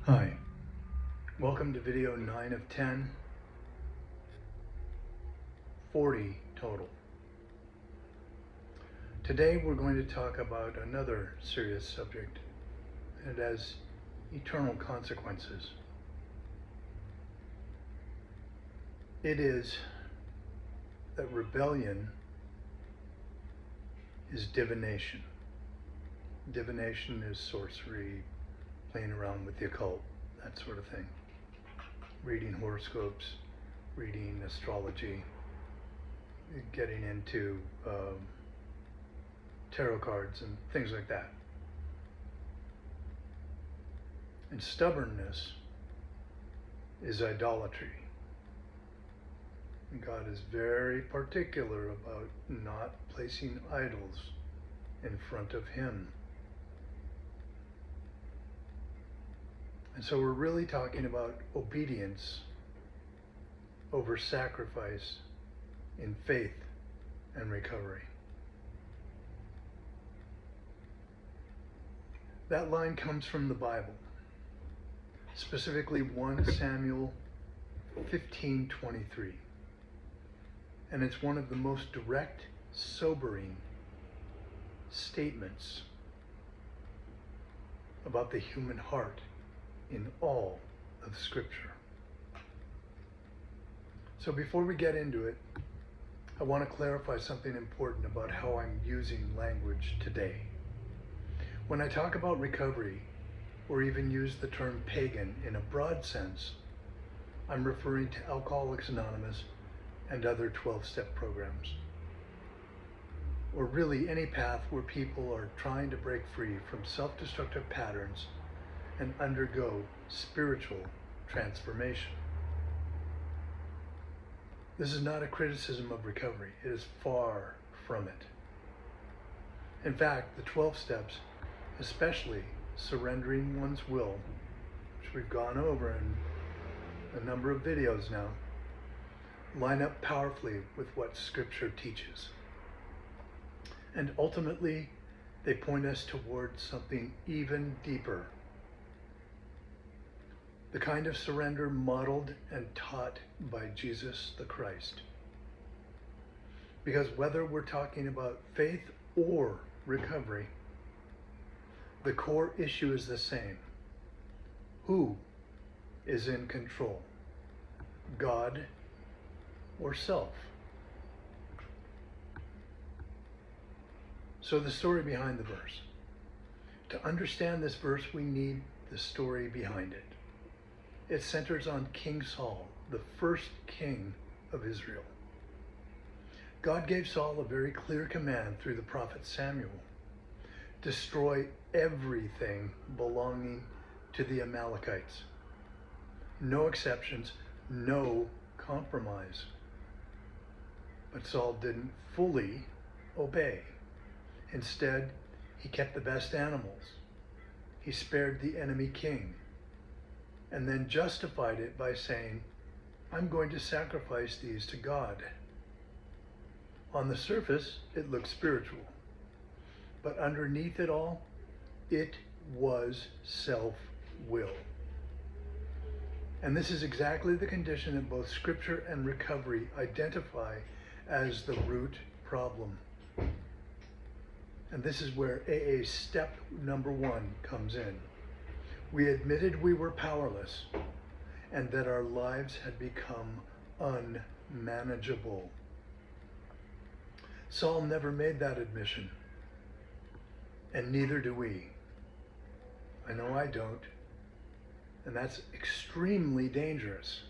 Hi, welcome to video 9 of 10, 40 total. Today we're going to talk about another serious subject, and it has eternal consequences. It is that rebellion is divination. Divination is sorcery, playing around with the occult, that sort of thing. Reading horoscopes, reading astrology, getting into tarot cards and things like that. And stubbornness is idolatry. And God is very particular about not placing idols in front of Him. And so we're really talking about obedience over sacrifice in faith and recovery. That line comes from the Bible, specifically 1 Samuel 15:23. And it's one of the most direct, sobering statements about the human heart in all of Scripture. So before we get into it, I want to clarify something important about how I'm using language today. When I talk about recovery, or even use the term pagan in a broad sense, I'm referring to Alcoholics Anonymous and other 12-step programs, or really any path where people are trying to break free from self-destructive patterns and undergo spiritual transformation. This is not a criticism of recovery. It is far from it. In fact, the 12 steps, especially surrendering one's will, which we've gone over in a number of videos now, line up powerfully with what Scripture teaches. And ultimately, they point us towards something even deeper. The kind of surrender modeled and taught by Jesus the Christ. Because whether we're talking about faith or recovery, the core issue is the same. Who is in control? God or self? So the story behind the verse. To understand this verse, we need the story behind it. It centers on King Saul, the first king of Israel. God gave Saul a very clear command through the prophet Samuel. Destroy everything belonging to the Amalekites. No exceptions, no compromise. But Saul didn't fully obey. Instead, he kept the best animals. He spared the enemy king, and then justified it by saying, I'm going to sacrifice these to God. On the surface, it looked spiritual, but underneath it all, it was self-will. And this is exactly the condition that both Scripture and recovery identify as the root problem. And this is where AA step number 1 comes in. We admitted we were powerless and that our lives had become unmanageable. Saul never made that admission, and neither do we. I know I don't, and that's extremely dangerous.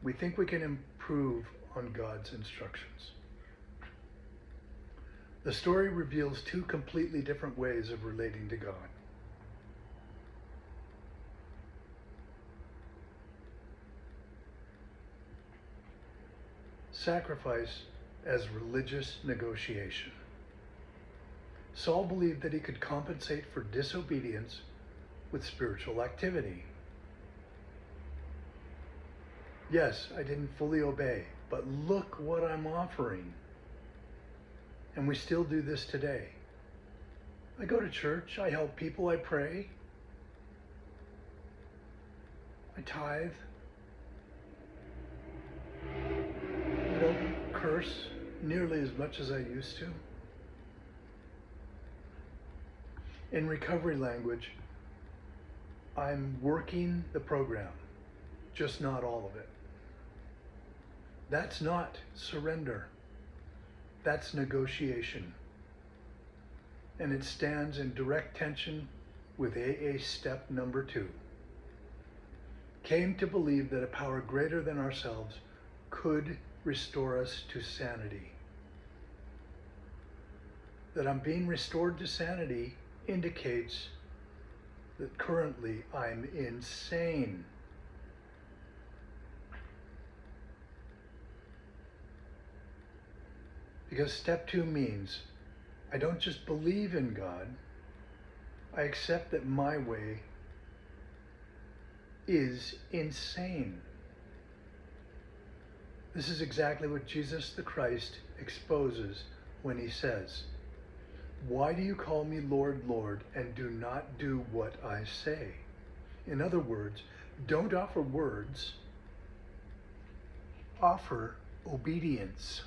We think we can improve on God's instructions. The story reveals two completely different ways of relating to God. Sacrifice as religious negotiation. Saul believed that he could compensate for disobedience with spiritual activity. Yes, I didn't fully obey, but look what I'm offering. And we still do this today. I go to church, I help people, I pray, I tithe, I don't curse nearly as much as I used to. In recovery language, I'm working the program, just not all of it. That's not surrender. That's negotiation. And it stands in direct tension with AA step number 2. Came to believe that a power greater than ourselves could restore us to sanity. That I'm being restored to sanity indicates that currently I'm insane. Because step 2 means I don't just believe in God, I accept that my way is insane. This is exactly what Jesus the Christ exposes when he says, "Why do you call me Lord, Lord, and do not do what I say?" In other words, don't offer words, offer obedience.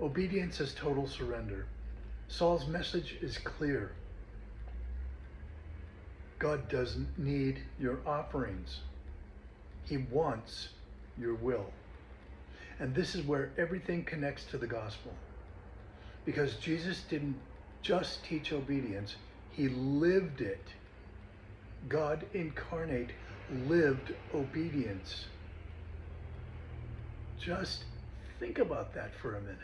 Obedience is total surrender. Saul's message is clear. God doesn't need your offerings. He wants your will. And this is where everything connects to the gospel. Because Jesus didn't just teach obedience, he lived it. God incarnate lived obedience. Just think about that for a minute.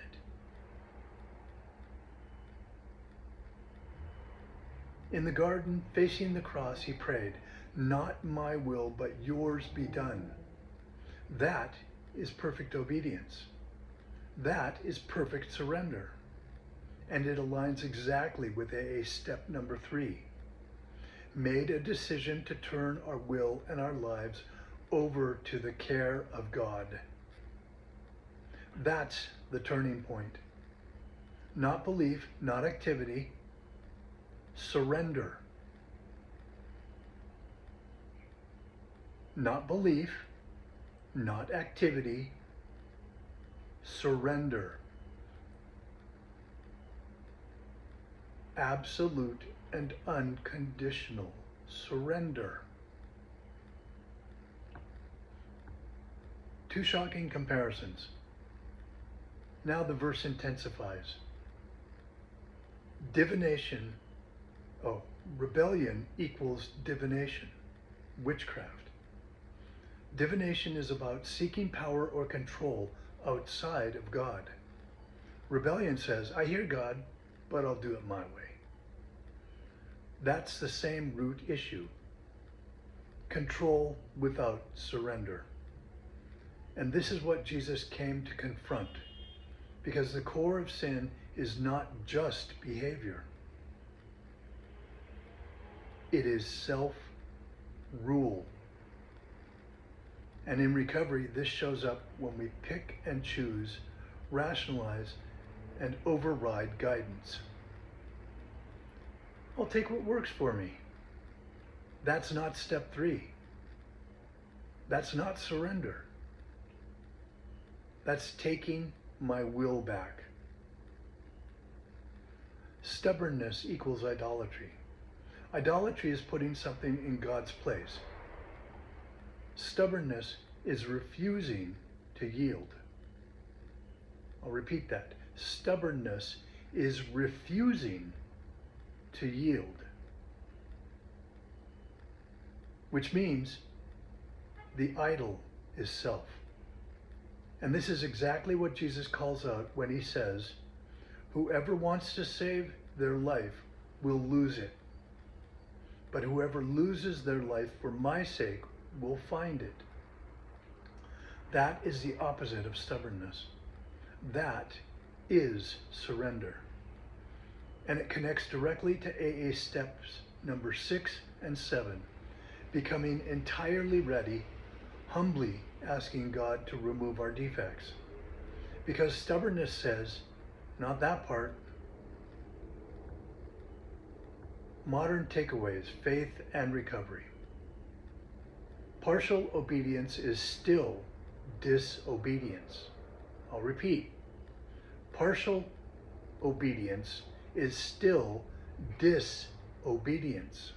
In the garden, facing the cross, he prayed, "Not my will, but yours be done." That is perfect obedience. That is perfect surrender. And it aligns exactly with AA step number 3. Made a decision to turn our will and our lives over to the care of God. That's the turning point. Not belief, not activity. Surrender. Not belief, not activity. Surrender. Absolute and unconditional surrender. Two shocking comparisons. Now the verse intensifies. Rebellion equals divination, witchcraft. Divination is about seeking power or control outside of God. Rebellion says, I hear God, but I'll do it my way. That's the same root issue. Control without surrender. And this is what Jesus came to confront, because the core of sin is not just behavior. It is self-rule. And in recovery, this shows up when we pick and choose, rationalize, and override guidance. I'll take what works for me. That's not step 3. That's not surrender. That's taking my will back. Stubbornness equals idolatry. Idolatry is putting something in God's place. Stubbornness is refusing to yield. I'll repeat that. Stubbornness is refusing to yield. Which means the idol is self. And this is exactly what Jesus calls out when he says, whoever wants to save their life will lose it. But whoever loses their life for my sake will find it. That is the opposite of stubbornness. That is surrender. And it connects directly to AA steps number 6 and 7. Becoming entirely ready, humbly asking God to remove our defects. Because stubbornness says, not that part. Modern takeaways, faith and recovery. Partial obedience is still disobedience. I'll repeat. Partial obedience is still disobedience.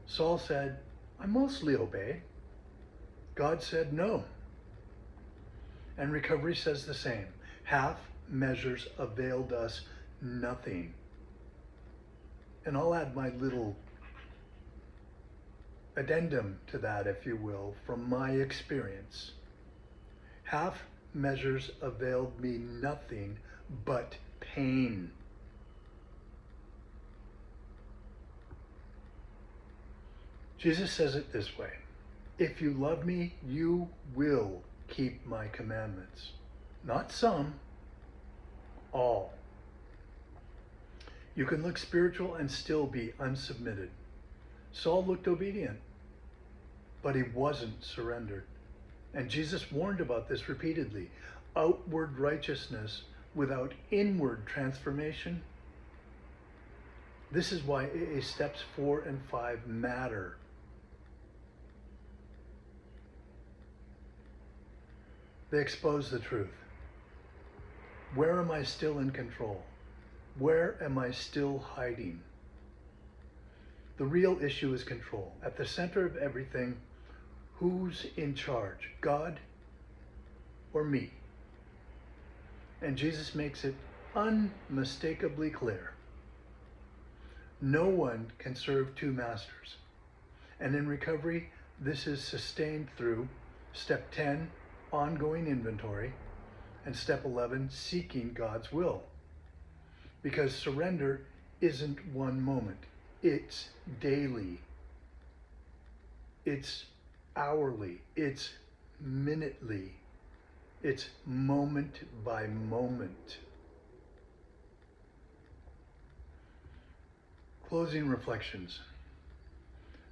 Saul said, I mostly obey. God said no. And recovery says the same. Half measures availed us nothing. And I'll add my little addendum to that, if you will, from my experience. Half measures availed me nothing but pain. Jesus says it this way, if you love me, you will keep my commandments. Not some, all. You can look spiritual and still be unsubmitted. Saul looked obedient, but he wasn't surrendered. And Jesus warned about this repeatedly. Outward righteousness without inward transformation. This is why AA steps 4 and 5 matter. They expose the truth. Where am I still in control? Where am I still hiding? The real issue is control. At the center of everything, who's in charge? God or me? And Jesus makes it unmistakably clear. No one can serve two masters. And in recovery, this is sustained through step 10, ongoing inventory, and step 11, seeking God's will. Because surrender isn't one moment. It's daily. It's hourly. It's minutely. It's moment by moment. Closing reflections.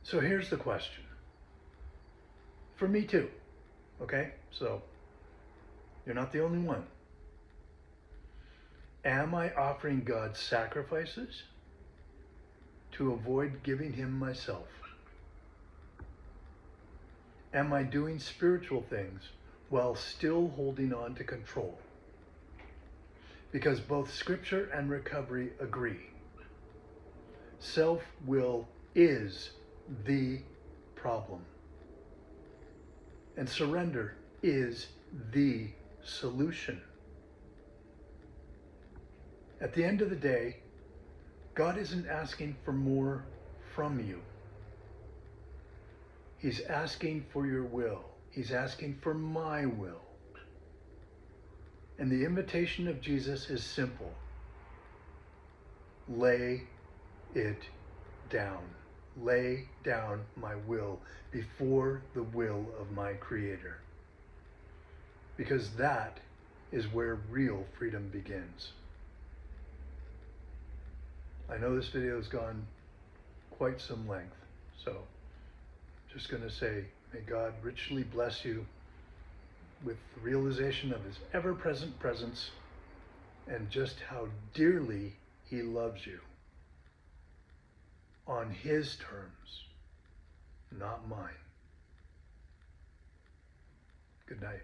So here's the question. For me too. Okay? So you're not the only one. Am I offering God sacrifices to avoid giving him myself? Am I doing spiritual things while still holding on to control? Because both scripture and recovery agree. Self-will is the problem. And surrender is the solution. At the end of the day, God isn't asking for more from you. He's asking for your will. He's asking for my will. And the invitation of Jesus is simple. Lay it down. Lay down my will before the will of my Creator. Because that is where real freedom begins. I know this video has gone quite some length, so just going to say, may God richly bless you with the realization of his ever-present presence and just how dearly he loves you on his terms, not mine. Good night.